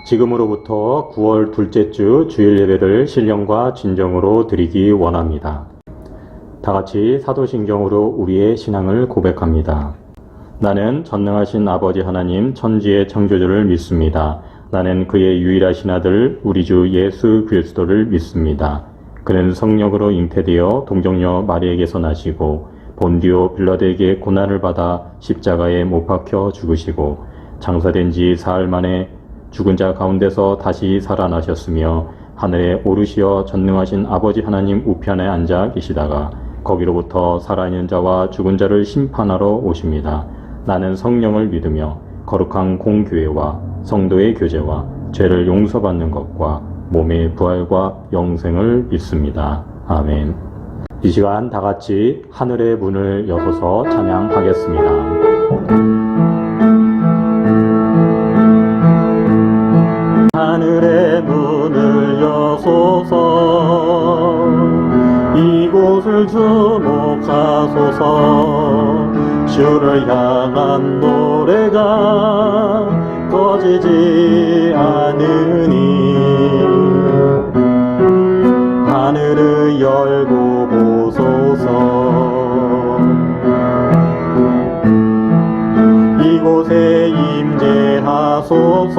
지금으로부터 9월 둘째 주 주일 예배를 신령과 진정으로 드리기 원합니다. 다 같이 사도신경으로 우리의 신앙을 고백합니다. 나는 전능하신 아버지 하나님 천지의 창조주를 믿습니다. 나는 그의 유일하신 아들 우리 주 예수 그리스도를 믿습니다. 그는 성령으로 잉태되어 동정녀 마리에게서 나시고 본디오 빌라도에게 고난을 받아 십자가에 못 박혀 죽으시고 장사된 지 사흘 만에 죽은 자 가운데서 다시 살아나셨으며 하늘에 오르시어 전능하신 아버지 하나님 우편에 앉아 계시다가 거기로부터 살아있는 자와 죽은 자를 심판하러 오십니다. 나는 성령을 믿으며 거룩한 공교회와 성도의 교제와 죄를 용서받는 것과 몸의 부활과 영생을 믿습니다. 아멘. 이 시간 다 같이 하늘의 문을 여서서 찬양하겠습니다. 하늘의 문을 여소서 이곳을 주목하소서 주를 향한 노래가 꺼지지 않으니 하늘을 열고 보소서 이곳에 임재하소서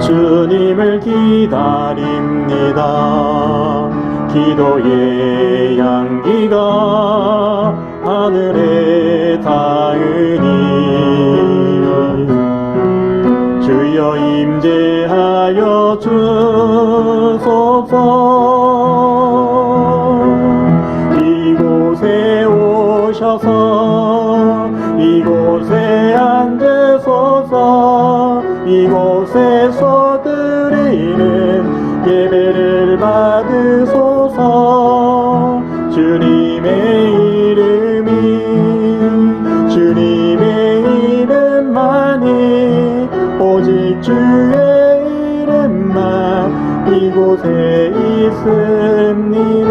주님을 기다립니다. 기도의 향기가 하늘에 닿으니 주여 임재하여 주소서 이곳에 오셔서 이곳에 앉으소서 이곳에서 드리는 예배를 받으소서 주님의 이름만이 오직 주의 이름만 이곳에 있습니다.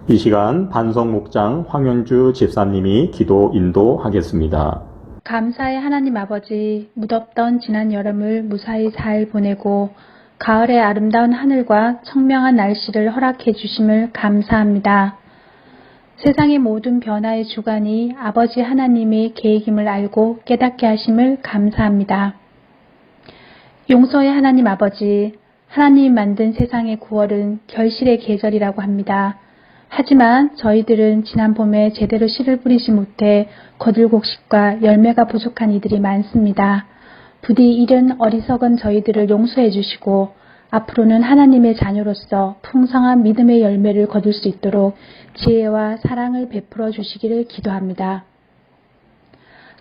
이 시간 반성목장 황현주 집사님이 기도 인도하겠습니다. 감사의 하나님 아버지, 무덥던 지난 여름을 무사히 잘 보내고 가을의 아름다운 하늘과 청명한 날씨를 허락해 주심을 감사합니다. 세상의 모든 변화의 주관이 아버지 하나님의 계획임을 알고 깨닫게 하심을 감사합니다. 용서의 하나님 아버지, 하나님이 만든 세상의 9월은 결실의 계절이라고 합니다. 하지만 저희들은 지난 봄에 제대로 씨를 뿌리지 못해 거들곡식과 열매가 부족한 이들이 많습니다. 부디 이른 어리석은 저희들을 용서해 주시고 앞으로는 하나님의 자녀로서 풍성한 믿음의 열매를 거둘 수 있도록 지혜와 사랑을 베풀어 주시기를 기도합니다.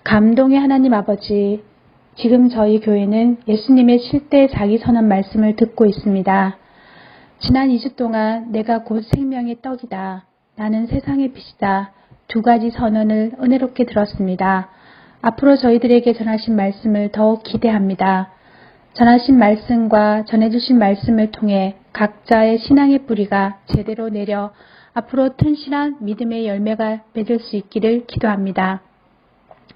감동의 하나님 아버지, 지금 저희 교회는 예수님의 7대 자기선언 말씀을 듣고 있습니다. 지난 2주 동안 내가 곧 생명의 떡이다. 나는 세상의 빛이다. 두 가지 선언을 은혜롭게 들었습니다. 앞으로 저희들에게 전하신 말씀을 더욱 기대합니다. 전하신 말씀과 전해주신 말씀을 통해 각자의 신앙의 뿌리가 제대로 내려 앞으로 튼실한 믿음의 열매가 맺을 수 있기를 기도합니다.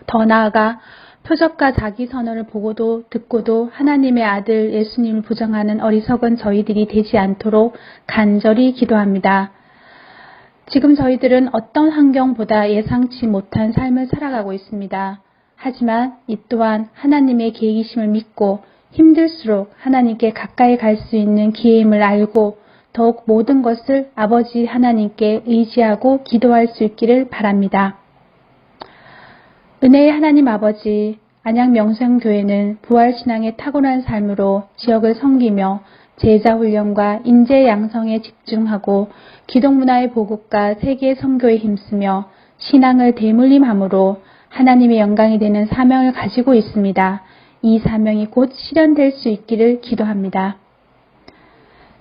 더 나아가 표적과 자기 선언을 보고도 듣고도 하나님의 아들 예수님을 부정하는 어리석은 저희들이 되지 않도록 간절히 기도합니다. 지금 저희들은 어떤 환경보다 예상치 못한 삶을 살아가고 있습니다. 하지만 이 또한 하나님의 계획이심을 믿고 힘들수록 하나님께 가까이 갈 수 있는 기회임을 알고 더욱 모든 것을 아버지 하나님께 의지하고 기도할 수 있기를 바랍니다. 은혜의 하나님 아버지, 안양명성교회는 부활신앙의 타고난 삶으로 지역을 섬기며 제자훈련과 인재 양성에 집중하고 기독문화의 보급과 세계 선교에 힘쓰며 신앙을 대물림함으로 하나님의 영광이 되는 사명을 가지고 있습니다. 이 사명이 곧 실현될 수 있기를 기도합니다.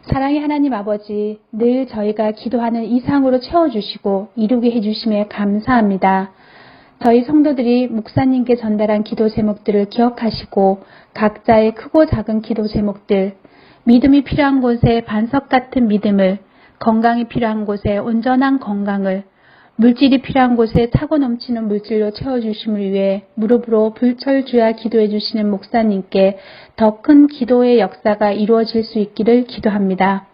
사랑의 하나님 아버지, 늘 저희가 기도하는 이상으로 채워주시고 이루게 해주심에 감사합니다. 저희 성도들이 목사님께 전달한 기도 제목들을 기억하시고 각자의 크고 작은 기도 제목들, 믿음이 필요한 곳에 반석 같은 믿음을, 건강이 필요한 곳에 온전한 건강을, 물질이 필요한 곳에 차고 넘치는 물질로 채워주심을 위해 무릎으로 불철주야 기도해 주시는 목사님께 더 큰 기도의 역사가 이루어질 수 있기를 기도합니다.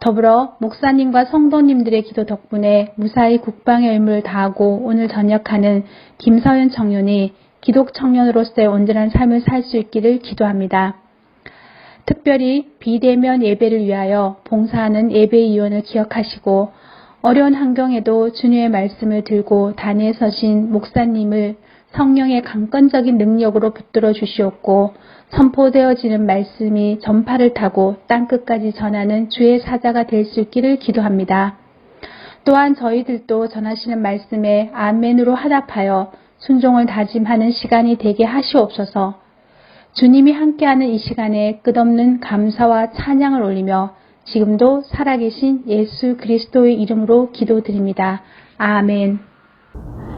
더불어 목사님과 성도님들의 기도 덕분에 무사히 국방의 의무를 다하고 오늘 전역하는 김서연 청년이 기독 청년으로서의 온전한 삶을 살 수 있기를 기도합니다. 특별히 비대면 예배를 위하여 봉사하는 예배위원을 기억하시고 어려운 환경에도 주님의 말씀을 들고 단에 서신 목사님을 성령의 강건적인 능력으로 붙들어 주시옵고 선포되어지는 말씀이 전파를 타고 땅끝까지 전하는 주의 사자가 될 수 있기를 기도합니다. 또한 저희들도 전하시는 말씀에 아멘으로 화답하여 순종을 다짐하는 시간이 되게 하시옵소서. 주님이 함께하는 이 시간에 끝없는 감사와 찬양을 올리며 지금도 살아계신 예수 그리스도의 이름으로 기도드립니다. 아멘.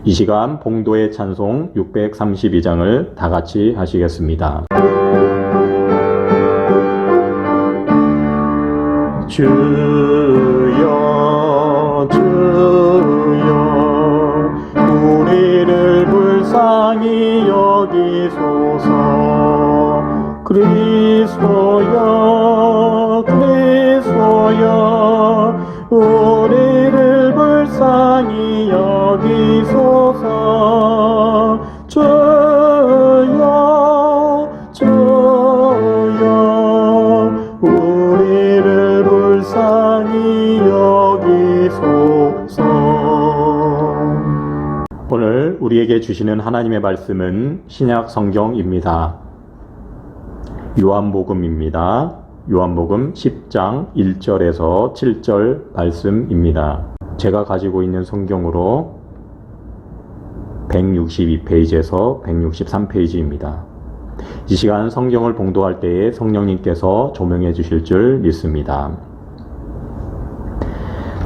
이 시간 봉도의 찬송 632장을 다 같이 하시겠습니다. 주여 주여 우리를 불쌍히 여기소서. 그리스도여 그리스도여 우리를 불쌍히 여기소서. 주여 주여 우리를 불쌍히 여기소서. 오늘 우리에게 주시는 하나님의 말씀은 신약 성경입니다. 요한복음입니다. 요한복음 10장 1절에서 7절 말씀입니다. 제가 가지고 있는 성경으로 162페이지에서 163페이지입니다. 이 시간 성경을 봉독할 때에 성령님께서 조명해 주실 줄 믿습니다.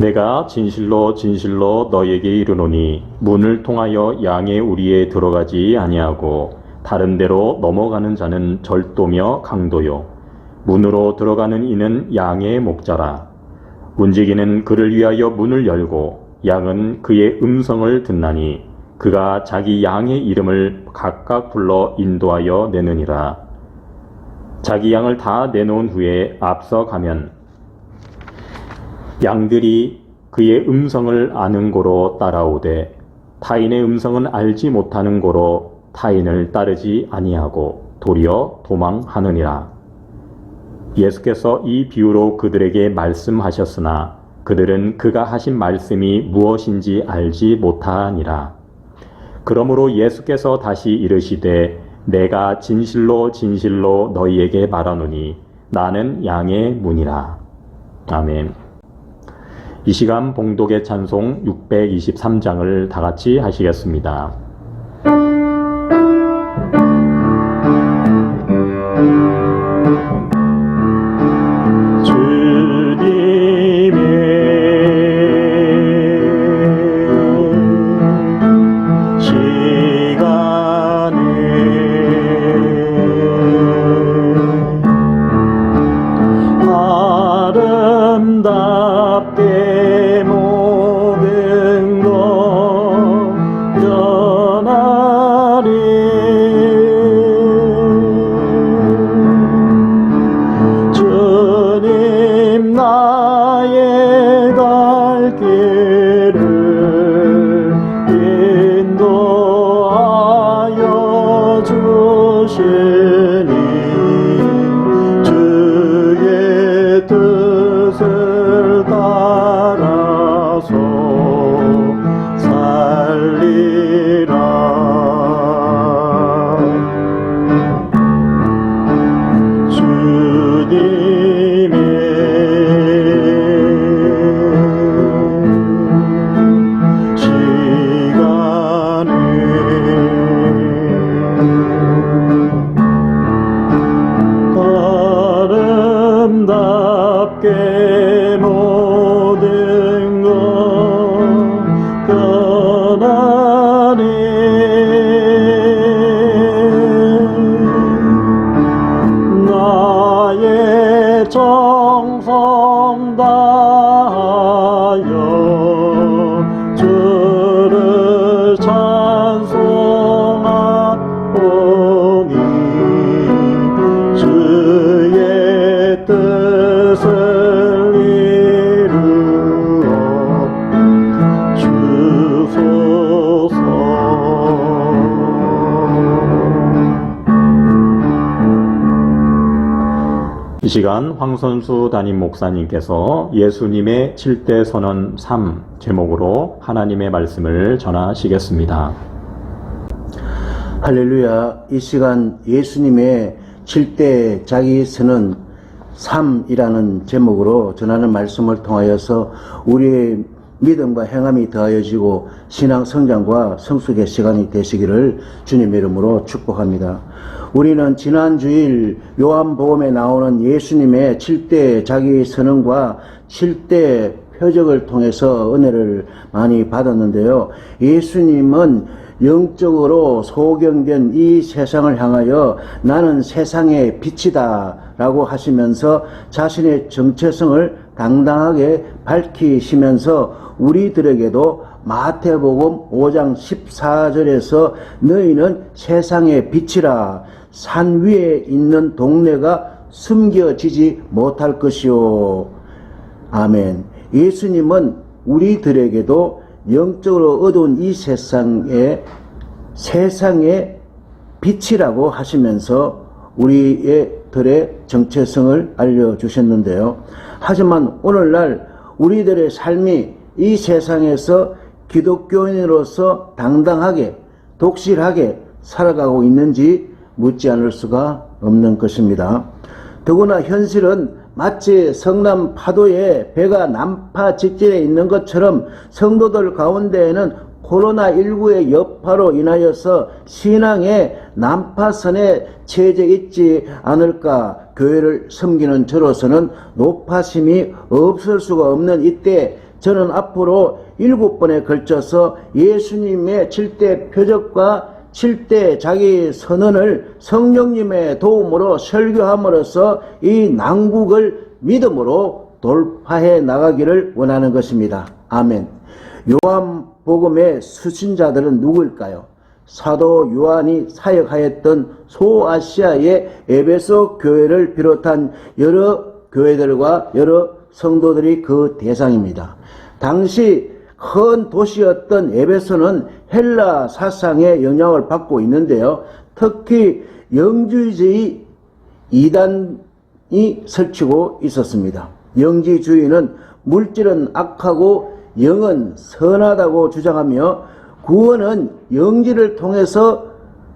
내가 진실로 진실로 너에게 이르노니 문을 통하여 양의 우리에 들어가지 아니하고 다른 데로 넘어가는 자는 절도며 강도요 문으로 들어가는 이는 양의 목자라. 문지기는 그를 위하여 문을 열고 양은 그의 음성을 듣나니 그가 자기 양의 이름을 각각 불러 인도하여 내느니라. 자기 양을 다 내놓은 후에 앞서 가면 양들이 그의 음성을 아는 고로 따라오되 타인의 음성은 알지 못하는 고로 타인을 따르지 아니하고 도리어 도망하느니라. 예수께서 이 비유로 그들에게 말씀하셨으나 그들은 그가 하신 말씀이 무엇인지 알지 못하니라. 그러므로 예수께서 다시 이르시되 내가 진실로 진실로 너희에게 말하노니 나는 양의 문이라. 아멘. 이 시간 봉독의 찬송 623장을 다 같이 하시겠습니다. 아름답게 모든 것 전하리. 주님 나의 갈 길을 인도하여 주시니 주의 뜻을 따라서 살리라. 주님의 시간에 아름답게 모든 것 변하리. 이 시간 황선수 담임 목사님께서 예수님의 7대 선언 3 제목으로 하나님의 말씀을 전하시겠습니다. 할렐루야. 이 시간 예수님의 7대 자기 선언 3이라는 제목으로 전하는 말씀을 통하여서 우리의 믿음과 행함이 더하여지고 신앙 성장과 성숙의 시간이 되시기를 주님의 이름으로 축복합니다. 우리는 지난 주일 요한복음에 나오는 예수님의 7대 자기 선언과 7대 표적을 통해서 은혜를 많이 받았는데요. 예수님은 영적으로 소경된 이 세상을 향하여 나는 세상의 빛이다 라고 하시면서 자신의 정체성을 당당하게 밝히시면서 우리들에게도 마태복음 5장 14절에서 너희는 세상의 빛이라 산 위에 있는 동네가 숨겨지지 못할 것이요. 아멘. 예수님은 우리들에게도 영적으로 어두운 이 세상의 빛이라고 하시면서 우리들의 정체성을 알려주셨는데요. 하지만 오늘날 우리들의 삶이 이 세상에서 기독교인으로서 당당하게 독실하게 살아가고 있는지 묻지 않을 수가 없는 것입니다. 더구나 현실은 마치 성남 파도에 배가 난파 직전에 있는 것처럼 성도들 가운데에는 코로나19의 여파로 인하여서 신앙의 난파선에 처해져 있지 않을까. 교회를 섬기는 저로서는 높아심이 없을 수가 없는 이때 저는 앞으로 7번에 걸쳐서 예수님의 7대 표적과 7대 자기 선언을 성령님의 도움으로 설교함으로써 이 난국을 믿음으로 돌파해 나가기를 원하는 것입니다. 아멘. 요한복음의 수신자들은 누구일까요? 사도 요한이 사역하였던 소아시아의 에베소 교회를 비롯한 여러 교회들과 여러 성도들이 그 대상입니다. 당시 큰 도시였던 에베소는 헬라 사상의 영향을 받고 있는데요. 특히 영지주의 이단이 설치고 있었습니다. 영지주의는 물질은 악하고 영은 선하다고 주장하며 구원은 영지를 통해서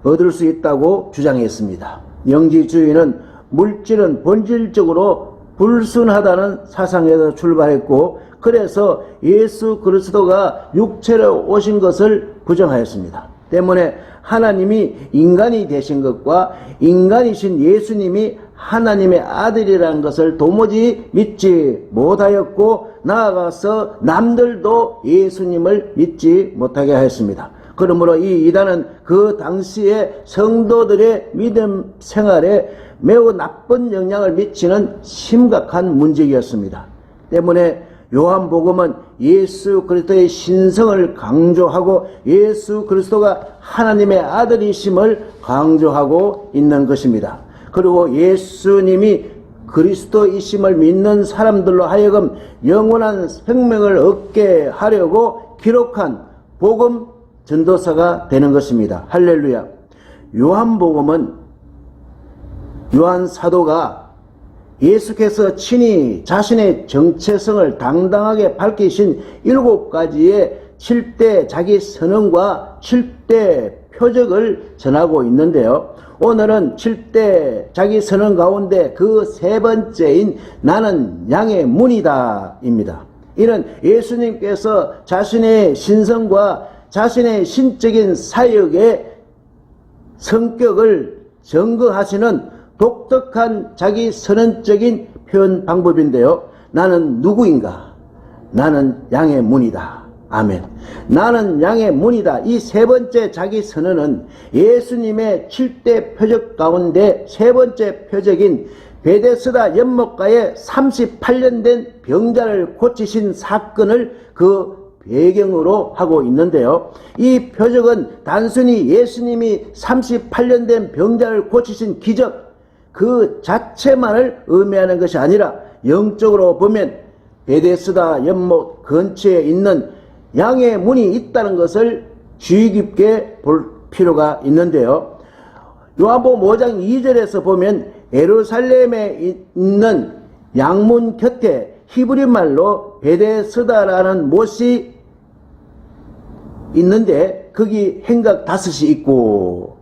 얻을 수 있다고 주장했습니다. 영지주의는 물질은 본질적으로 불순하다는 사상에서 출발했고 그래서 예수 그리스도가 육체로 오신 것을 부정하였습니다. 때문에 하나님이 인간이 되신 것과 인간이신 예수님이 하나님의 아들이라는 것을 도무지 믿지 못하였고 나아가서 남들도 예수님을 믿지 못하게 하였습니다. 그러므로 이 이단은 그 당시에 성도들의 믿음 생활에 매우 나쁜 영향을 미치는 심각한 문제였습니다. 때문에 요한복음은 예수 그리스도의 신성을 강조하고 예수 그리스도가 하나님의 아들이심을 강조하고 있는 것입니다. 그리고 예수님이 그리스도이심을 믿는 사람들로 하여금 영원한 생명을 얻게 하려고 기록한 복음 전도서가 되는 것입니다. 할렐루야. 요한복음은 요한 사도가 예수께서 친히 자신의 정체성을 당당하게 밝히신 7가지의 7대 자기 선언과 7대 표적을 전하고 있는데요. 오늘은 7대 자기 선언 가운데 그 3번째인 나는 양의 문이다 입니다. 이는 예수님께서 자신의 신성과 자신의 신적인 사역의 성격을 증거하시는 독특한 자기 선언적인 표현 방법인데요. 나는 누구인가? 나는 양의 문이다. 아멘. 나는 양의 문이다. 이 3번째 자기 선언은 예수님의 7대 표적 가운데 3번째 표적인 베데스다 연못가에 38년 된 병자를 고치신 사건을 그 배경으로 하고 있는데요. 이 표적은 단순히 예수님이 38년 된 병자를 고치신 기적 그 자체만을 의미하는 것이 아니라 영적으로 보면 베데스다 연못 근처에 있는 양의 문이 있다는 것을 주의 깊게 볼 필요가 있는데요. 요한복음 5장 2절에서 보면 예루살렘에 있는 양문 곁에 히브리 말로 베데스다라는 못이 있는데 거기 행각 5이 있고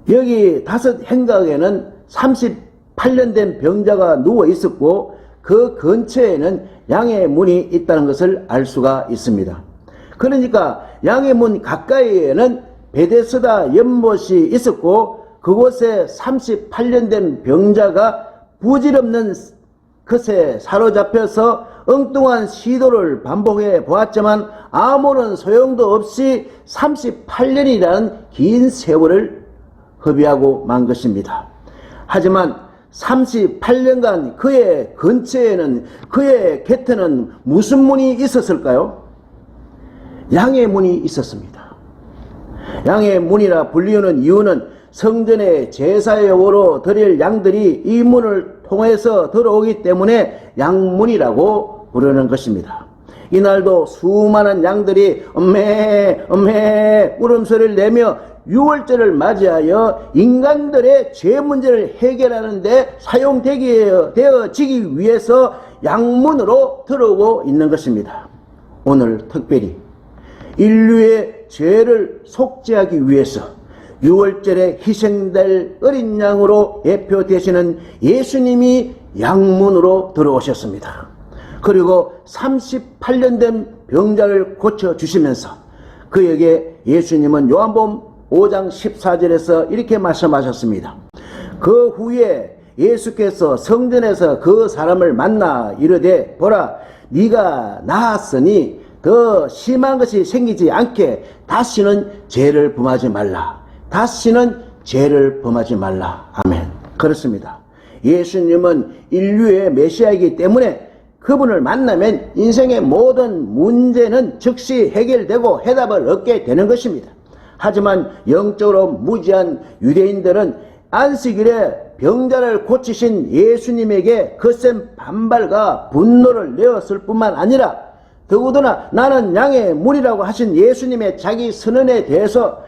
여기 5 행각에는 38년 된 병자가 누워 있었고 그 근처에는 양의 문이 있다는 것을 알 수가 있습니다. 그러니까 양의 문 가까이에는 베데스다 연못이 있었고 그곳에 38년 된 병자가 부질없는 것에 사로잡혀서 엉뚱한 시도를 반복해 보았지만 아무런 소용도 없이 38년이라는 긴 세월을 허비하고 만 것입니다. 하지만 38년간 그의 근처에는 그의 곁에는 무슨 문이 있었을까요? 양의 문이 있었습니다. 양의 문이라 불리우는 이유는 성전의 제사용으로 드릴 양들이 이 문을 통해서 들어오기 때문에 양문이라고 부르는 것입니다. 이날도 수많은 양들이 엄매 엄매 울음소리를 내며 유월절을 맞이하여 인간들의 죄 문제를 해결하는 데 사용되어지기 위해서 양문으로 들어오고 있는 것입니다. 오늘 특별히 인류의 죄를 속죄하기 위해서 유월절에 희생될 어린 양으로 예표되시는 예수님이 양문으로 들어오셨습니다. 그리고 38년 된 병자를 고쳐주시면서 그에게 예수님은 요한복음 5장 14절에서 이렇게 말씀하셨습니다. 그 후에 예수께서 성전에서 그 사람을 만나 이르되 보라 네가 나았으니 더 심한 것이 생기지 않게 다시는 죄를 범하지 말라. 다시는 죄를 범하지 말라. 아멘. 그렇습니다. 예수님은 인류의 메시아이기 때문에 그분을 만나면 인생의 모든 문제는 즉시 해결되고 해답을 얻게 되는 것입니다. 하지만 영적으로 무지한 유대인들은 안식일에 병자를 고치신 예수님에게 거센 반발과 분노를 내었을 뿐만 아니라 더구나 나는 양의 문이라고 하신 예수님의 자기 선언에 대해서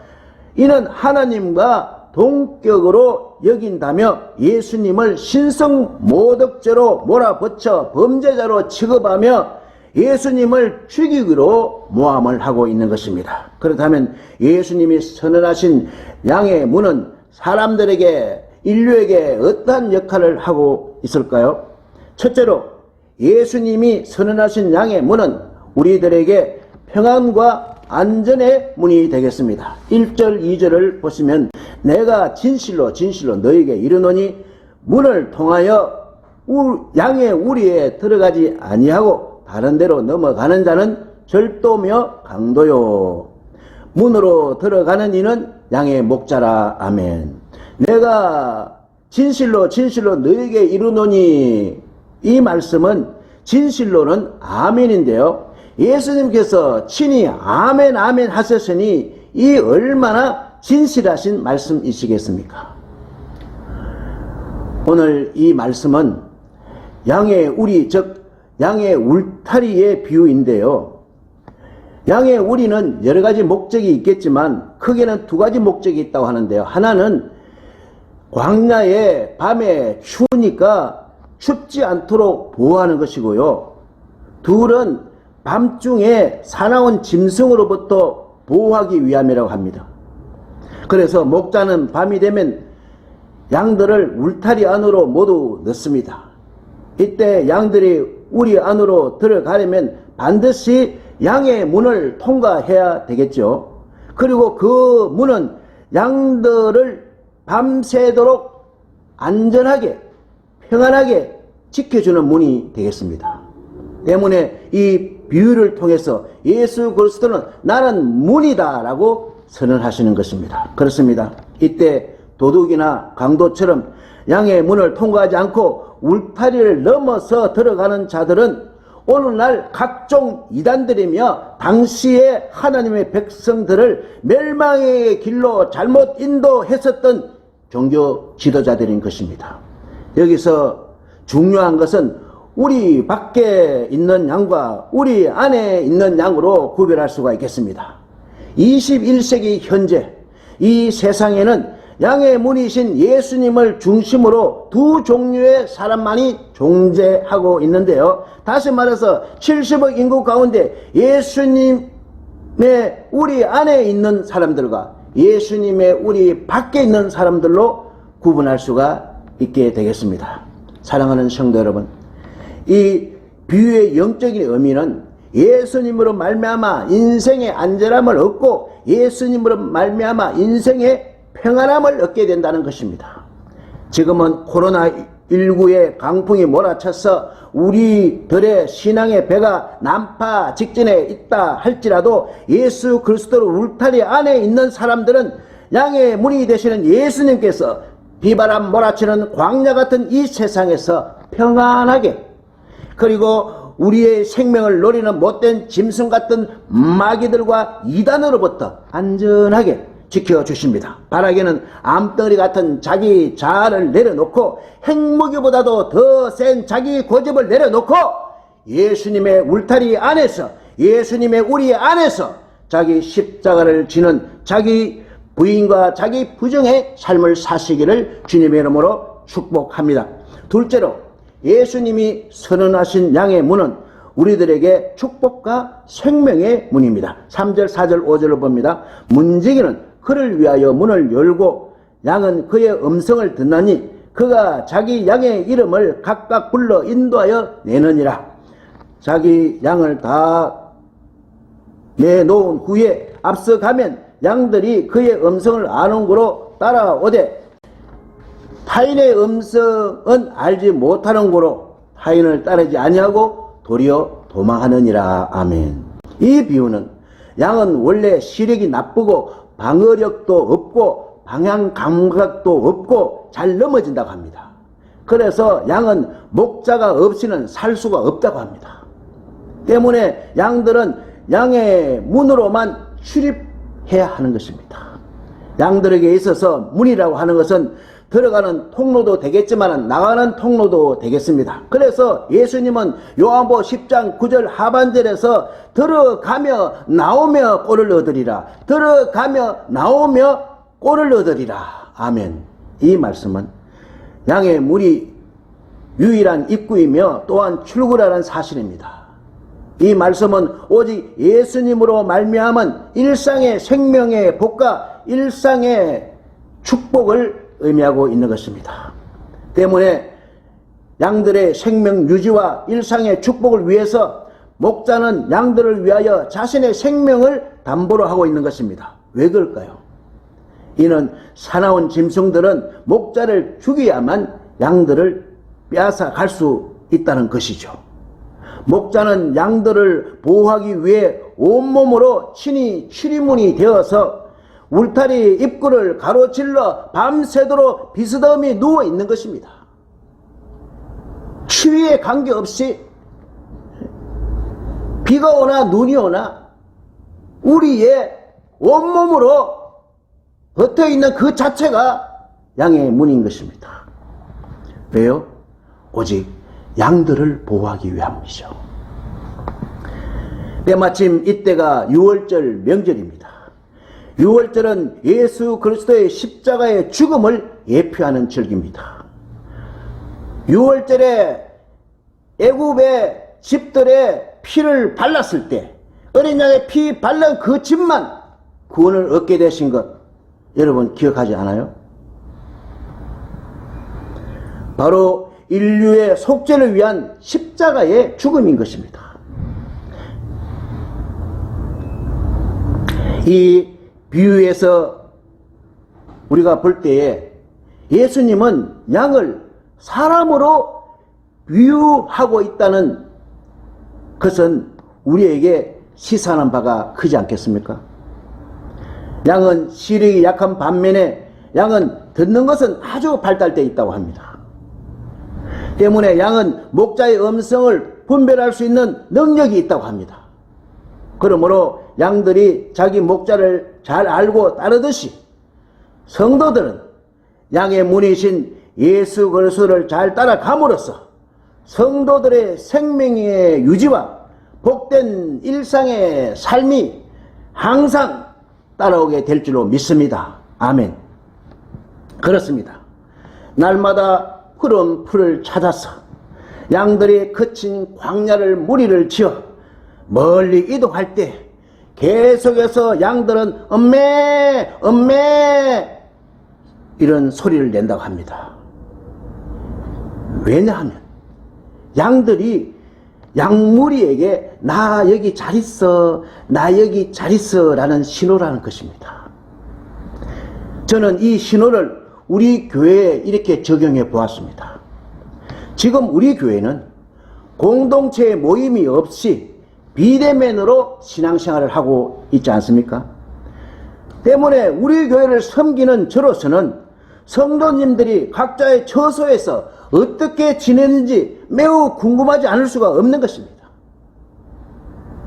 이는 하나님과 동격으로 여긴다며 예수님을 신성 모독죄로 몰아붙여 범죄자로 취급하며 예수님을 죽이기로 모함을 하고 있는 것입니다. 그렇다면 예수님이 선언하신 양의 문은 사람들에게 인류에게 어떠한 역할을 하고 있을까요? 첫째로 예수님이 선언하신 양의 문은 우리들에게 평안과 안전의 문이 되겠습니다. 1절 2절을 보시면 내가 진실로 진실로 너에게 이르노니 문을 통하여 양의 우리에 들어가지 아니하고 다른 데로 넘어가는 자는 절도며 강도요. 문으로 들어가는 이는 양의 목자라. 아멘. 내가 진실로 진실로 너에게 이르노니 이 말씀은 진실로는 아멘인데요. 예수님께서 친히 아멘 아멘 하셨으니 이 얼마나 진실하신 말씀이시겠습니까? 오늘 이 말씀은 양의 우리 즉 양의 울타리의 비유인데요. 양의 우리는 여러 가지 목적이 있겠지만 크게는 2가지 목적이 있다고 하는데요. 하나는 광야에 밤에 추우니까 춥지 않도록 보호하는 것이고요. 둘은 밤중에 사나운 짐승으로부터 보호하기 위함이라고 합니다. 그래서 목자는 밤이 되면 양들을 울타리 안으로 모두 넣습니다. 이때 양들이 우리 안으로 들어가려면 반드시 양의 문을 통과해야 되겠죠. 그리고 그 문은 양들을 밤새도록 안전하게 평안하게 지켜주는 문이 되겠습니다. 때문에 이 비유를 통해서 예수 그리스도는 나는 문이다 라고 선언하시는 것입니다. 그렇습니다. 이때 도둑이나 강도처럼 양의 문을 통과하지 않고 울타리를 넘어서 들어가는 자들은 오늘날 각종 이단들이며 당시에 하나님의 백성들을 멸망의 길로 잘못 인도했었던 종교 지도자들인 것입니다. 여기서 중요한 것은 우리 밖에 있는 양과 우리 안에 있는 양으로 구별할 수가 있겠습니다. 21세기 현재 이 세상에는 양의 문이신 예수님을 중심으로 두 종류의 사람만이 존재하고 있는데요. 다시 말해서 70억 인구 가운데 예수님의 우리 안에 있는 사람들과 예수님의 우리 밖에 있는 사람들로 구분할 수가 있게 되겠습니다. 사랑하는 성도 여러분, 이 비유의 영적인 의미는 예수님으로 말미암아 인생의 안전함을 얻고 예수님으로 말미암아 인생의 평안함을 얻게 된다는 것입니다. 지금은 코로나19의 강풍이 몰아쳐서 우리들의 신앙의 배가 난파 직전에 있다 할지라도 예수 그리스도로 울타리 안에 있는 사람들은 양의 문이 되시는 예수님께서 비바람 몰아치는 광야 같은 이 세상에서 평안하게, 그리고 우리의 생명을 노리는 못된 짐승 같은 마귀들과 이단으로부터 안전하게 지켜주십니다. 바라기는 암덩어리 같은 자기 자아를 내려놓고 핵무기보다도 더 센 자기 고집을 내려놓고 예수님의 울타리 안에서, 예수님의 우리 안에서 자기 십자가를 지는 자기 부인과 자기 부정의 삶을 사시기를 주님의 이름으로 축복합니다. 둘째로, 예수님이 선언하신 양의 문은 우리들에게 축복과 생명의 문입니다. 3절, 4절, 5절을 봅니다. 문지기는 그를 위하여 문을 열고 양은 그의 음성을 듣나니 그가 자기 양의 이름을 각각 불러 인도하여 내느니라. 자기 양을 다 내놓은 후에 앞서가면 양들이 그의 음성을 아는 고로 따라오되 타인의 음성은 알지 못하는 고로 타인을 따르지 아니하고 도리어 도망하느니라. 아멘. 이 비유는 양은 원래 시력이 나쁘고 방어력도 없고 방향 감각도 없고 잘 넘어진다고 합니다. 그래서 양은 목자가 없이는 살 수가 없다고 합니다. 때문에 양들은 양의 문으로만 출입해야 하는 것입니다. 양들에게 있어서 문이라고 하는 것은 들어가는 통로도 되겠지만 나가는 통로도 되겠습니다. 그래서 예수님은 요한복음 10장 9절 하반절에서 들어가며 나오며 꼴을 얻으리라, 들어가며 나오며 꼴을 얻으리라. 아멘. 이 말씀은 양의 문이 유일한 입구이며 또한 출구라는 사실입니다. 이 말씀은 오직 예수님으로 말미암은 일상의 생명의 복과 일상의 축복을 의미하고 있는 것입니다. 때문에 양들의 생명 유지와 일상의 축복을 위해서 목자는 양들을 위하여 자신의 생명을 담보로 하고 있는 것입니다. 왜 그럴까요? 이는 사나운 짐승들은 목자를 죽여야만 양들을 빼앗아 갈 수 있다는 것이죠. 목자는 양들을 보호하기 위해 온몸으로 친히 출입문이 되어서 울타리 입구를 가로질러 밤새도록 비스듬히 누워 있는 것입니다. 추위에 관계없이 비가 오나 눈이 오나 우리의 온몸으로 버텨 있는 그 자체가 양의 문인 것입니다. 왜요? 오직 양들을 보호하기 위함이죠. 때마침 이때가 6월절 명절입니다. 6월절은 예수 그리스도의 십자가의 죽음을 예표하는 절기입니다. 6월절에 애굽의 집들의 피를 발랐을 때 어린 양의 피 발른 그 집만 구원을 얻게 되신 것 여러분 기억하지 않아요? 바로 인류의 속죄를 위한 십자가의 죽음인 것입니다. 이 비유에서 우리가 볼 때에 예수님은 양을 사람으로 비유하고 있다는 것은 우리에게 시사하는 바가 크지 않겠습니까? 양은 시력이 약한 반면에 양은 듣는 것은 아주 발달되어 있다고 합니다. 때문에 양은 목자의 음성을 분별할 수 있는 능력이 있다고 합니다. 그러므로 양들이 자기 목자를 잘 알고 따르듯이 성도들은 양의 문이신 예수 그리스도를 잘 따라감으로써 성도들의 생명의 유지와 복된 일상의 삶이 항상 따라오게 될 줄로 믿습니다. 아멘. 그렇습니다. 날마다 푸른 풀을 찾아서 양들이 거친 광야를 무리를 지어 멀리 이동할 때 계속해서 양들은 엄매 엄매 이런 소리를 낸다고 합니다. 왜냐하면 양들이 양무리에게 나 여기 잘 있어, 나 여기 잘 있어 라는 신호라는 것입니다. 저는 이 신호를 우리 교회에 이렇게 적용해 보았습니다. 지금 우리 교회는 공동체 모임이 없이 비대면으로 신앙생활을 하고 있지 않습니까? 때문에 우리 교회를 섬기는 저로서는 성도님들이 각자의 처소에서 어떻게 지내는지 매우 궁금하지 않을 수가 없는 것입니다.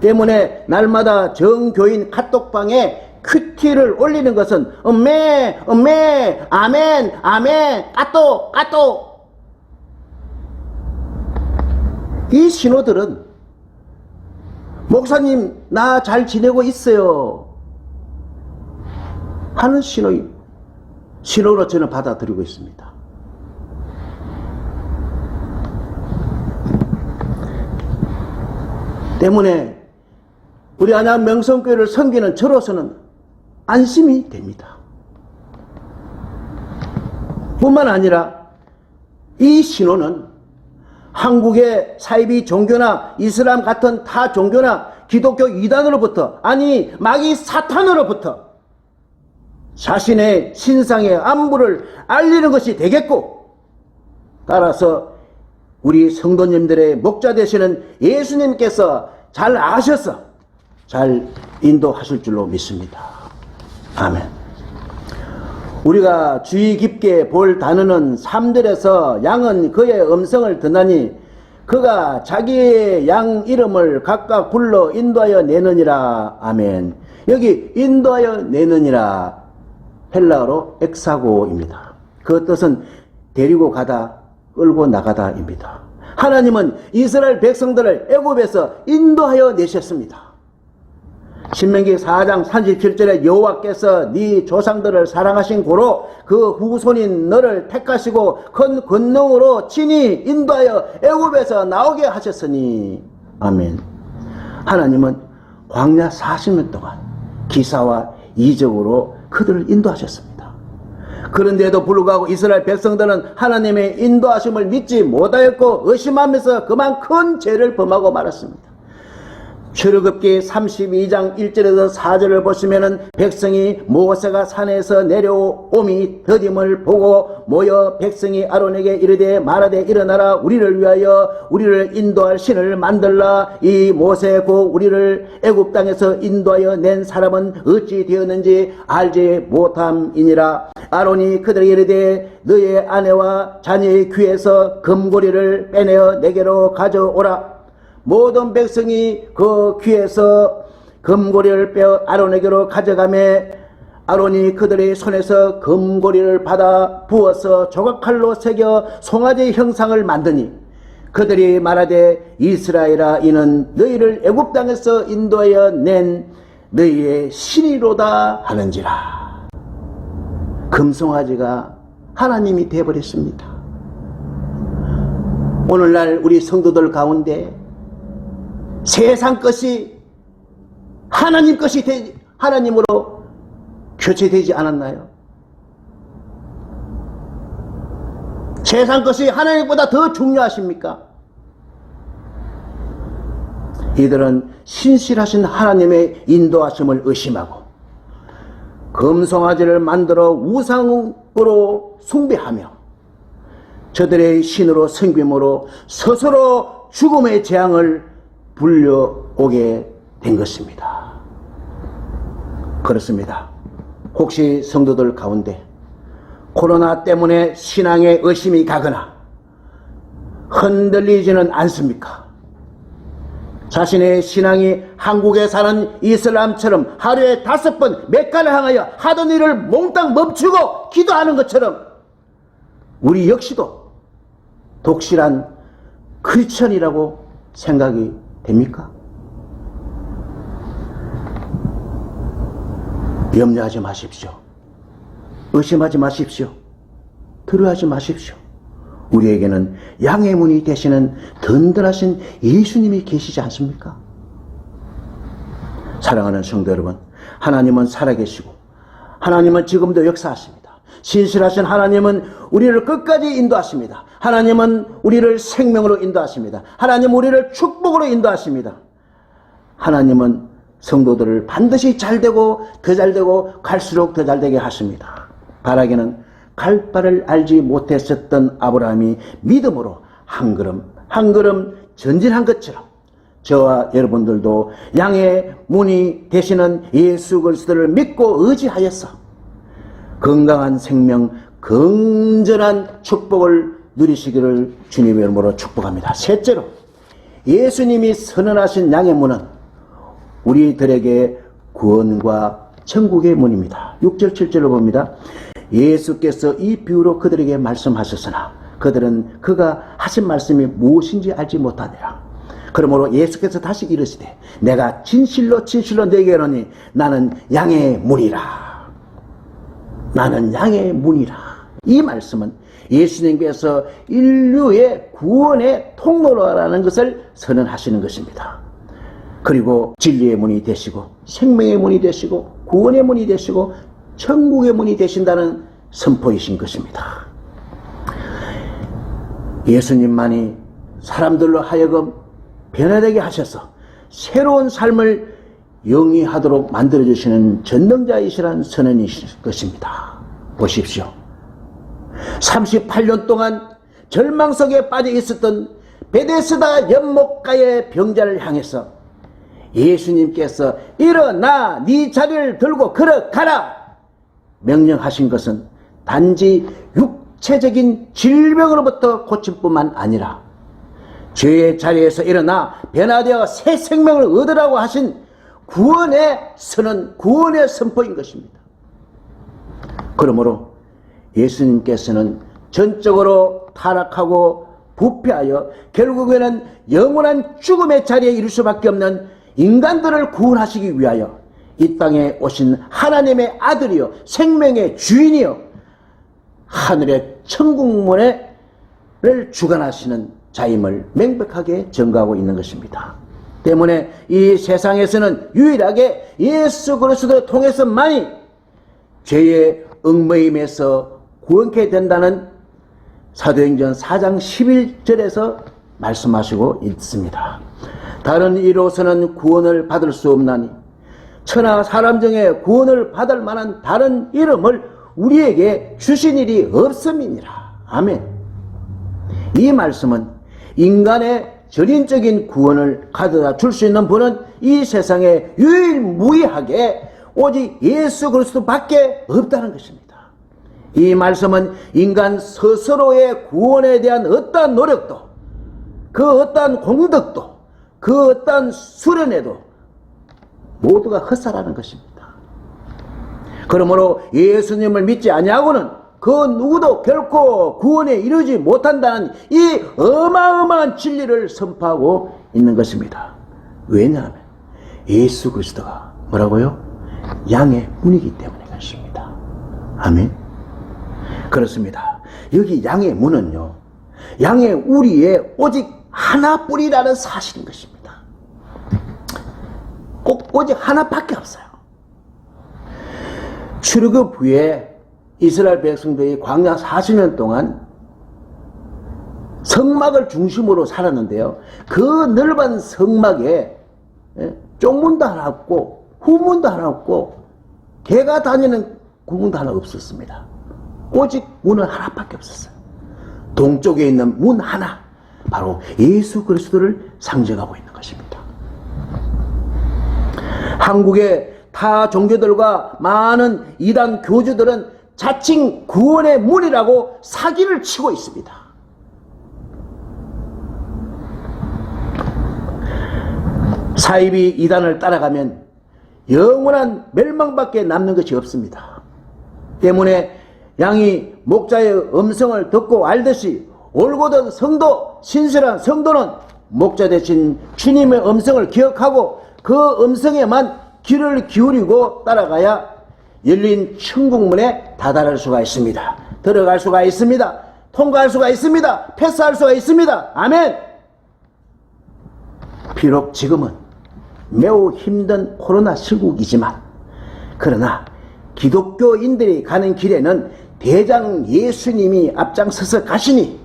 때문에 날마다 정교인 카톡방에 큐티를 올리는 것은 엄매 엄매 아멘 아멘 까또 까또 이 신호들은 목사님 나 잘 지내고 있어요 하는 신호로 저는 받아들이고 있습니다. 때문에 우리 안양 명성교회를 섬기는 저로서는 안심이 됩니다. 뿐만 아니라 이 신호는 한국의 사이비 종교나 이슬람 같은 타 종교나 기독교 이단으로부터 아니 마귀 사탄으로부터 자신의 신상의 안부를 알리는 것이 되겠고 따라서 우리 성도님들의 목자 되시는 예수님께서 잘 아셔서 잘 인도하실 줄로 믿습니다. 아멘. 우리가 주의 깊게 볼 단어는 3절에서 양은 그의 음성을 듣나니 그가 자기의 양 이름을 각각 불러 인도하여 내느니라. 아멘. 여기 인도하여 내느니라 헬라어로 엑사고입니다. 그 뜻은 데리고 가다, 끌고 나가다입니다. 하나님은 이스라엘 백성들을 애굽에서 인도하여 내셨습니다. 신명기 4장 37절에 여호와께서 네 조상들을 사랑하신 고로 그 후손인 너를 택하시고 큰 권능으로 친히 인도하여 애굽에서 나오게 하셨으니. 아멘. 하나님은 광야 40년 동안 기사와 이적으로 그들을 인도하셨습니다. 그런데도 불구하고 이스라엘 백성들은 하나님의 인도하심을 믿지 못하였고 의심하면서 그만 큰 죄를 범하고 말았습니다. 출애굽기 32장 1절에서 4절을 보시면은 백성이 모세가 산에서 내려옴이 더딤을 보고 모여 백성이 아론에게 이르되 말하되 일어나라 우리를 위하여 우리를 인도할 신을 만들라. 이 모세고 우리를 애굽 땅에서 인도하여 낸 사람은 어찌 되었는지 알지 못함이니라. 아론이 그들에게 이르되 너의 아내와 자녀의 귀에서 금고리를 빼내어 내게로 가져오라. 모든 백성이 그 귀에서 금고리를 빼어 아론에게로 가져가매 아론이 그들의 손에서 금고리를 받아 부어서 조각칼로 새겨 송아지 형상을 만드니 그들이 말하되 이스라엘아 이는 너희를 애굽 땅에서 인도하여 낸 너희의 신이로다 하는지라. 금송아지가 하나님이 되어버렸습니다. 오늘날 우리 성도들 가운데 세상 것이 하나님 것이 하나님으로 교체되지 않았나요? 세상 것이 하나님보다 더 중요하십니까? 이들은 신실하신 하나님의 인도하심을 의심하고 금송아지를 만들어 우상으로 숭배하며 저들의 신으로 섬김으로 스스로 죽음의 재앙을 불려오게 된 것입니다. 그렇습니다. 혹시 성도들 가운데 코로나 때문에 신앙에 의심이 가거나 흔들리지는 않습니까? 자신의 신앙이 한국에 사는 이슬람처럼 하루에 5번 메카를 향하여 하던 일을 몽땅 멈추고 기도하는 것처럼 우리 역시도 독실한 크리스천이라고 생각이 됩니까? 염려하지 마십시오. 의심하지 마십시오. 두려워하지 마십시오. 우리에게는 양의 문이 되시는 든든하신 예수님이 계시지 않습니까? 사랑하는 성도 여러분, 하나님은 살아계시고 하나님은 지금도 역사하십니다. 신실하신 하나님은 우리를 끝까지 인도하십니다. 하나님은 우리를 생명으로 인도하십니다. 하나님은 우리를 축복으로 인도하십니다. 하나님은 성도들을 반드시 잘되고 더 잘되고 갈수록 더 잘되게 하십니다. 바라기는 갈 바를 알지 못했었던 아브라함이 믿음으로 한 걸음 전진한 것처럼 저와 여러분들도 양의 문이 되시는 예수 그리스도를 믿고 의지하여서 건강한 생명, 건전한 축복을 누리시기를 주님의 이름으로 축복합니다. 셋째로, 예수님이 선언하신 양의 문은 우리들에게 구원과 천국의 문입니다. 6절 7절을 봅니다. 예수께서 이 비유로 그들에게 말씀하셨으나 그들은 그가 하신 말씀이 무엇인지 알지 못하니라. 그러므로 예수께서 다시 이르시되 내가 진실로 진실로 네게 이르노니 나는 양의 문이라. 나는 양의 문이라. 이 말씀은 예수님께서 인류의 구원의 통로라는 것을 선언하시는 것입니다. 그리고 진리의 문이 되시고 생명의 문이 되시고 구원의 문이 되시고 천국의 문이 되신다는 선포이신 것입니다. 예수님만이 사람들로 하여금 변화되게 하셔서 새로운 삶을 영위하도록 만들어주시는 전능자이시란 선언이실 것입니다. 보십시오. 38년 동안 절망 속에 빠져 있었던 베데스다 연못가의 병자를 향해서 예수님께서 일어나 네 자리를 들고 걸어가라 명령하신 것은 단지 육체적인 질병으로부터 고침뿐만 아니라 죄의 자리에서 일어나 변화되어 새 생명을 얻으라고 하신 구원의 선언, 구원의 선포인 것입니다. 그러므로 예수님께서는 전적으로 타락하고 부패하여 결국에는 영원한 죽음의 자리에 이를 수밖에 없는 인간들을 구원하시기 위하여 이 땅에 오신 하나님의 아들이요 생명의 주인이요 하늘의 천국문을 주관하시는 자임을 명백하게 증거하고 있는 것입니다. 때문에 이 세상에서는 유일하게 예수 그리스도를 통해서만이 죄의 얽매임에서 구원케 된다는 사도행전 4장 11절에서 말씀하시고 있습니다. 다른 이로서는 구원을 받을 수 없나니 천하 사람 중에 구원을 받을 만한 다른 이름을 우리에게 주신 일이 없음이니라. 아멘. 이 말씀은 인간의 전인적인 구원을 가져다 줄 수 있는 분은 이 세상에 유일무이하게 오직 예수 그리스도밖에 없다는 것입니다. 이 말씀은 인간 스스로의 구원에 대한 어떠한 노력도 그 어떠한 공덕도 그 어떠한 수련에도 모두가 헛살하는 것입니다. 그러므로 예수님을 믿지 아니하고는 그 누구도 결코 구원에 이르지 못한다는 이 어마어마한 진리를 선포하고 있는 것입니다. 왜냐하면 예수 그리스도가 뭐라고요? 양의 문이기 때문에 그렇습니다. 아멘. 그렇습니다. 여기 양의 문은요, 양의 우리에 오직 하나뿐이라는 사실인 것입니다. 꼭 오직 하나밖에 없어요. 출애굽 후에 이스라엘 백성들이 광야 40년 동안 성막을 중심으로 살았는데요. 그 넓은 성막에 쪽문도 하나 없고 후문도 하나 없고 개가 다니는 구멍도 하나 없었습니다. 오직 문은 하나밖에 없었어요. 동쪽에 있는 문 하나, 바로 예수 그리스도를 상징하고 있는 것입니다. 한국의 타 종교들과 많은 이단 교주들은 자칭 구원의 문이라고 사기를 치고 있습니다. 사이비 이단을 따라가면 영원한 멸망밖에 남는 것이 없습니다. 때문에 양이 목자의 음성을 듣고 알듯이 올곧은 성도, 신실한 성도는 목자 대신 주님의 음성을 기억하고 그 음성에만 귀를 기울이고 따라가야 열린 천국문에 다다를 수가 있습니다. 들어갈 수가 있습니다. 통과할 수가 있습니다. 패스할 수가 있습니다. 아멘. 비록 지금은 매우 힘든 코로나 시국이지만, 그러나 기독교인들이 가는 길에는 대장 예수님이 앞장서서 가시니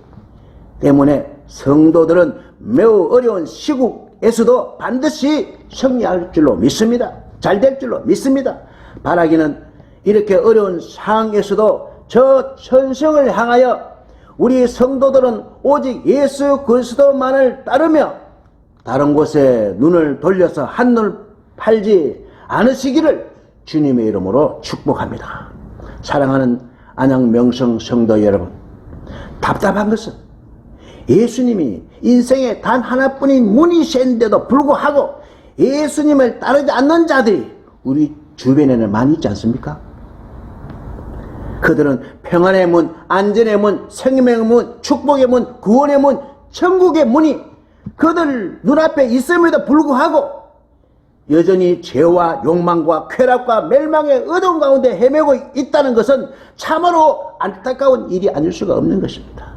때문에 성도들은 매우 어려운 시국에서도 반드시 승리할 줄로 믿습니다. 잘 될 줄로 믿습니다. 바라기는 이렇게 어려운 상황에서도 저 천성을 향하여 우리 성도들은 오직 예수 그리스도만을 따르며 다른 곳에 눈을 돌려서 한눈 팔지 않으시기를 주님의 이름으로 축복합니다. 사랑하는 안양 명성 성도 여러분, 답답한 것은 예수님이 인생에 단 하나뿐인 문이신데도 불구하고 예수님을 따르지 않는 자들이 우리 주변에는 많이 있지 않습니까? 그들은 평안의 문, 안전의 문, 생명의 문, 축복의 문, 구원의 문, 천국의 문이 그들 눈앞에 있음에도 불구하고 여전히 죄와 욕망과 쾌락과 멸망의 어두운 가운데 헤매고 있다는 것은 참으로 안타까운 일이 아닐 수가 없는 것입니다.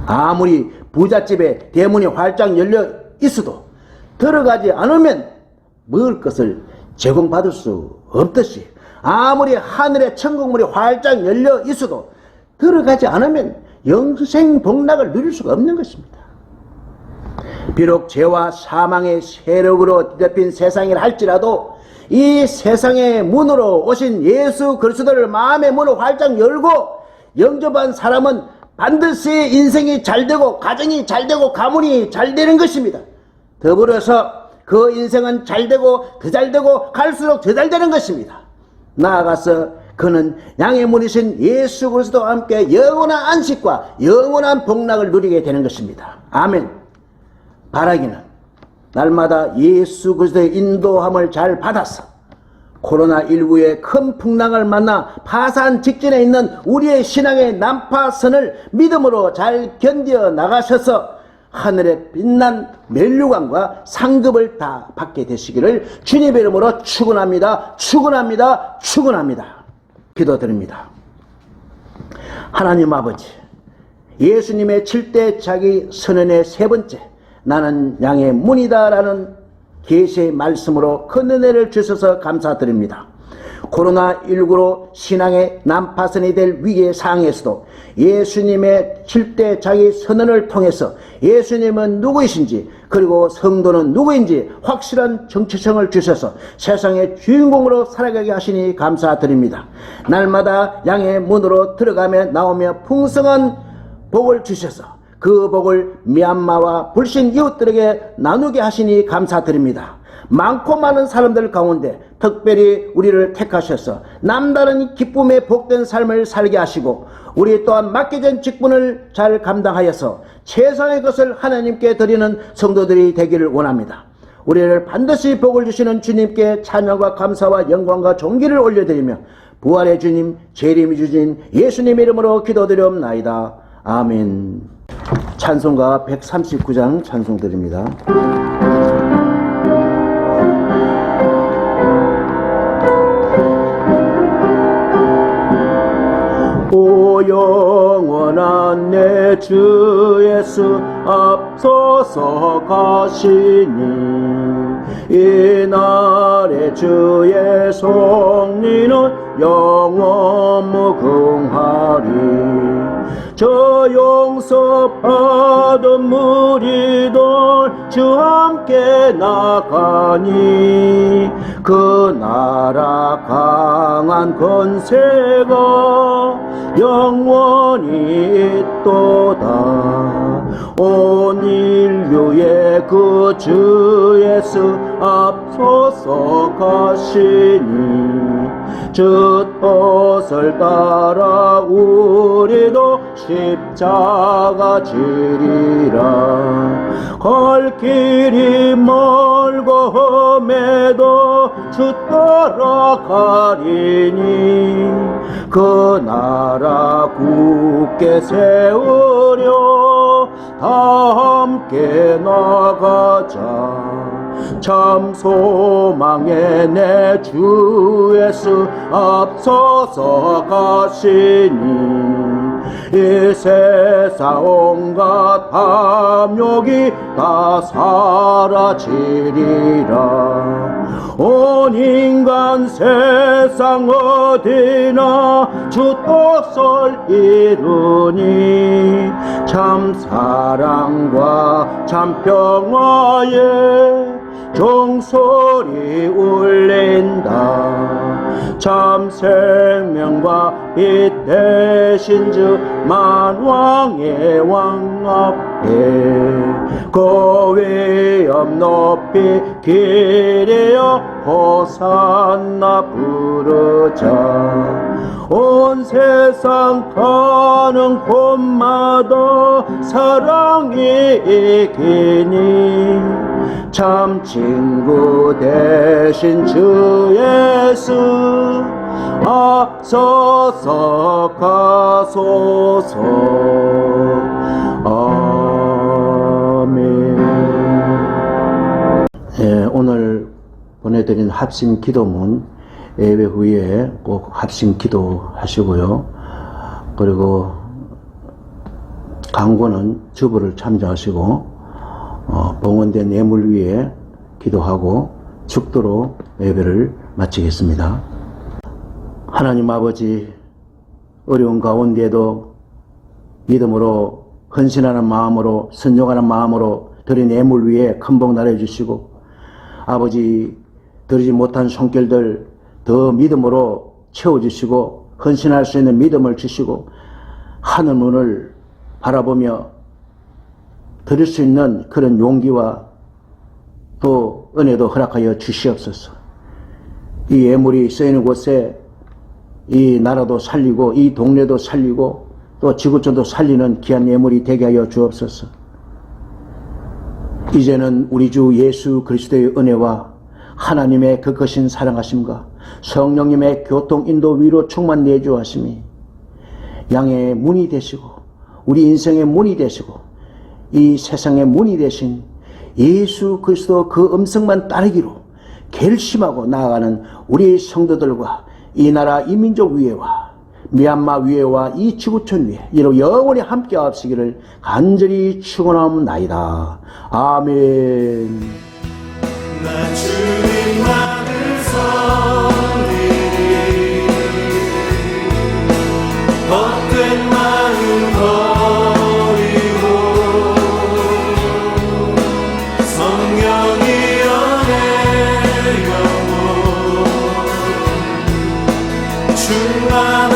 아무리 부잣집에 대문이 활짝 열려 있어도 들어가지 않으면 먹을 것을 제공받을 수 없듯이, 아무리 하늘의 천국문이 활짝 열려 있어도 들어가지 않으면 영생 복락을 누릴 수가 없는 것입니다. 비록 죄와 사망의 세력으로 뒤덮인 세상이라 할지라도 이 세상의 문으로 오신 예수 그리스도를 마음의 문을 활짝 열고 영접한 사람은 반드시 인생이 잘되고 가정이 잘되고 가문이 잘되는 것입니다. 더불어서 그 인생은 잘되고 더 잘되고 갈수록 더 잘되는 것입니다. 나아가서 그는 양의 문이신 예수 그리스도와 함께 영원한 안식과 영원한 복락을 누리게 되는 것입니다. 아멘. 바라기는 날마다 예수 그리스도의 인도함을 잘 받아서 코로나19의 큰 풍랑을 만나 파산 직전에 있는 우리의 신앙의 난파선을 믿음으로 잘 견뎌 나가셔서 하늘의 빛난 멸류관과 상급을 다 받게 되시기를 주님의 이름으로 축원합니다. 축원합니다. 축원합니다. 기도드립니다. 하나님 아버지, 예수님의 7대 자기 선언의 세 번째, 나는 양의 문이다 라는 계시의 말씀으로 큰 은혜를 주셔서 감사드립니다. 코로나19로 신앙의 난파선이 될 위기의 상황에서도 예수님의 7대 자기 선언을 통해서 예수님은 누구이신지, 그리고 성도는 누구인지 확실한 정체성을 주셔서 세상의 주인공으로 살아가게 하시니 감사드립니다. 날마다 양의 문으로 들어가며 나오며 풍성한 복을 주셔서 그 복을 미얀마와 불신 이웃들에게 나누게 하시니 감사드립니다. 많고 많은 사람들 가운데 특별히 우리를 택하셔서 남다른 기쁨의 복된 삶을 살게 하시고 우리 또한 맡겨진 직분을 잘 감당하여서 최선의 것을 하나님께 드리는 성도들이 되기를 원합니다. 우리를 반드시 복을 주시는 주님께 찬양과 감사와 영광과 존귀를 올려드리며 부활의 주님, 재림의 주님 예수님의 이름으로 기도드리옵나이다. 아멘. 찬송가 139장 찬송 드립니다. 오 영원한 내 주 예수 앞서서 가시니 이날의 주의 성리는 영원 무궁하리. 저 용서받은 무리들 주 함께 나가니 그 나라 강한 권세가 영원히 있도다. 온 인류의 그 주 예수 앞서서 가시니 주 뜻을 따라 우리도 십자가 지리라. 갈 길이 멀고 험해도 주 따라가리니 그 나라 굳게 세우려 다 함께 나가자. 참 소망의 내 주 예수 앞서서 가시니 이 세상 온갖 탐욕이 다 사라지리라. 온 인간 세상 어디나 주 뜻을 이루니 참 사랑과 참 평화에 종소리 울린다. 참 생명과 빛 되신 주 만왕의 왕 앞에 그 위엄 높이 길이여 호산나 부르자. 온 세상 가는 곳마다 사랑이 이기니 참 친구 되신 주 예수 앞서서 가소서. 아멘. 오늘 보내드린 합심 기도문 예배 후에 꼭 합심 기도하시고요. 그리고 강권은 주부를 참조하시고 봉헌된 예물 위에 기도하고 축도로 예배를 마치겠습니다. 하나님 아버지, 어려운 가운데에도 믿음으로 헌신하는 마음으로 순종하는 마음으로 드린 예물 위에 큰 복 나눠주시고, 아버지 드리지 못한 손길들 더 믿음으로 채워주시고 헌신할 수 있는 믿음을 주시고 하늘 문을 바라보며 드릴 수 있는 그런 용기와 또 은혜도 허락하여 주시옵소서. 이 예물이 쓰이는 곳에 이 나라도 살리고 이 동네도 살리고 또 지구촌도 살리는 귀한 예물이 되게 하여 주옵소서. 이제는 우리 주 예수 그리스도의 은혜와 하나님의 그 크신 사랑하심과 성령님의 교통 인도 위로 충만 내주하심이 양의 문이 되시고 우리 인생의 문이 되시고 이 세상의 문이 되신 예수 그리스도 그 음성만 따르기로 결심하고 나아가는 우리 성도들과 이 나라 이 민족 위에와 미얀마 위에와 이 지구촌 위에 이로 영원히 함께 하시기를 간절히 축원하옵나이다. 아멘. 나 주님만을 섬기리 헛된 마음 버리고 성령이여 내 영혼 충만한